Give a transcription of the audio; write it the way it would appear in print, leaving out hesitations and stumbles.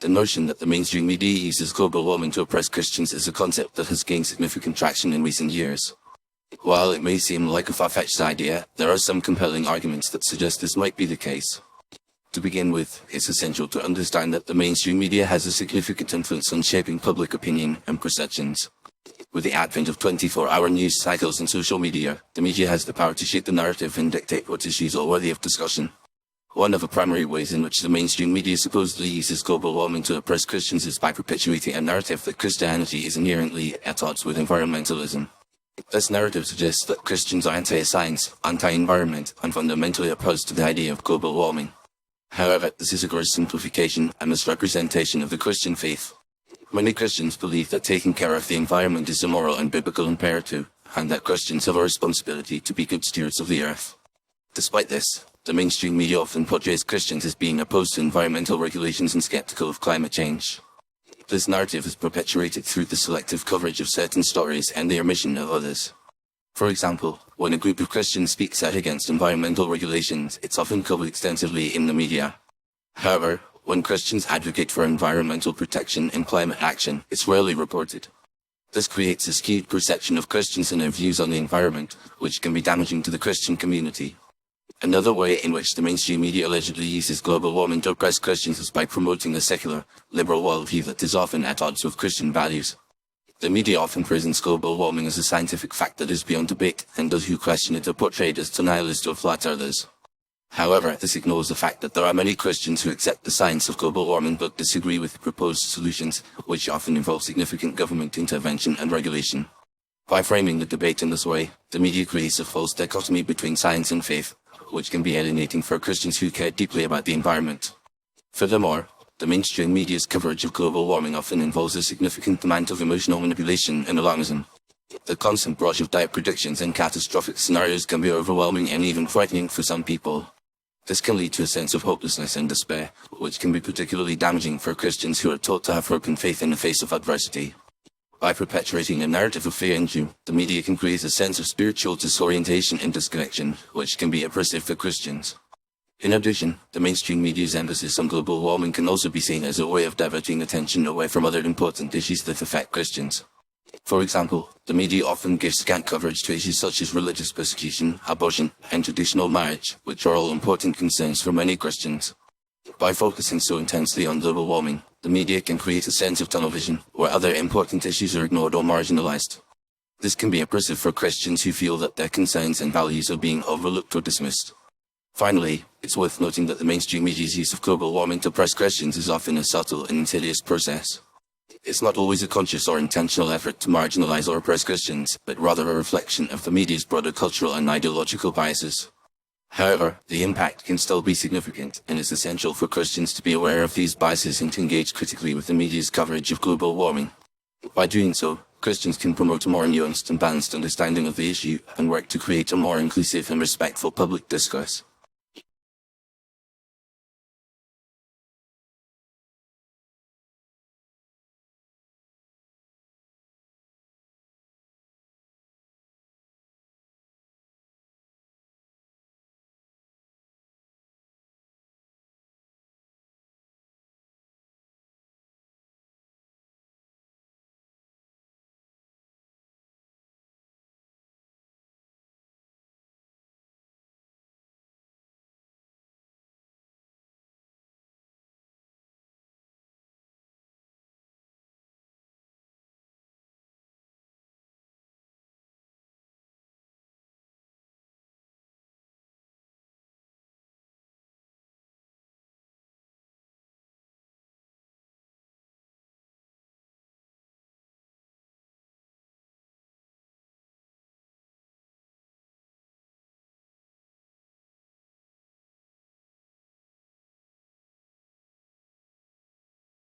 The notion that the mainstream media uses global warming to oppress Christians is a concept that has gained significant traction in recent years. While it may seem like a far-fetched idea, there are some compelling arguments that suggest this might be the case. To begin with, it's essential to understand that the mainstream media has a significant influence on shaping public opinion and perceptions. With the advent of 24-hour news cycles and social media, the media has the power to shape the narrative and dictate what issues are worthy of discussion. One of the primary ways in which the mainstream media supposedly uses global warming to oppress Christians is by perpetuating a narrative that Christianity is inherently at odds with environmentalism. This narrative suggests that Christians are anti-science, anti-environment, and fundamentally opposed to the idea of global warming. However, this is a gross simplification and misrepresentation of the Christian faith. Many Christians believe that taking care of the environment is a moral and biblical imperative, and that Christians have a responsibility to be good stewards of the earth. Despite this, the mainstream media often portrays Christians as being opposed to environmental regulations and skeptical of climate change. This narrative is perpetuated through the selective coverage of certain stories and the omission of others. For example, when a group of Christians speaks out against environmental regulations, it's often covered extensively in the media. However, when Christians advocate for environmental protection and climate action, it's rarely reported. This creates a skewed perception of Christians and their views on the environment, which can be damaging to the Christian community. Another way in which the mainstream media allegedly uses global warming to oppress Christians is by promoting a secular, liberal worldview that is often at odds with Christian values. The media often presents global warming as a scientific fact that is beyond debate, and those who question it are portrayed as denialists or flat earthers. However, this ignores the fact that there are many Christians who accept the science of global warming but disagree with proposed solutions, which often involve significant government intervention and regulation. By framing the debate in this way, the media creates a false dichotomy between science and faith, which can be alienating for Christians who care deeply about the environment. Furthermore, the mainstream media's coverage of global warming often involves a significant amount of emotional manipulation and alarmism. The constant barrage of dire predictions and catastrophic scenarios can be overwhelming and even frightening for some people. This can lead to a sense of hopelessness and despair, which can be particularly damaging for Christians who are taught to have broken faith in the face of adversity. By perpetuating a narrative of fear and doom, the media can create a sense of spiritual disorientation and disconnection, which can be oppressive for Christians. In addition, the mainstream media's emphasis on global warming can also be seen as a way of diverting attention away from other important issues that affect Christians. For example, the media often gives scant coverage to issues such as religious persecution, abortion, and traditional marriage, which are all important concerns for many Christians. By focusing so intensely on global warming, the media can create a sense of tunnel vision, where other important issues are ignored or marginalized. This can be oppressive for Christians who feel that their concerns and values are being overlooked or dismissed. Finally, it's worth noting that the mainstream media's use of global warming to oppress Christians is often a subtle and insidious process. It's not always a conscious or intentional effort to marginalize or oppress Christians, but rather a reflection of the media's broader cultural and ideological biases. However, the impact can still be significant, and it's essential for Christians to be aware of these biases and to engage critically with the media's coverage of global warming. By doing so, Christians can promote a more nuanced and balanced understanding of the issue and work to create a more inclusive and respectful public discourse.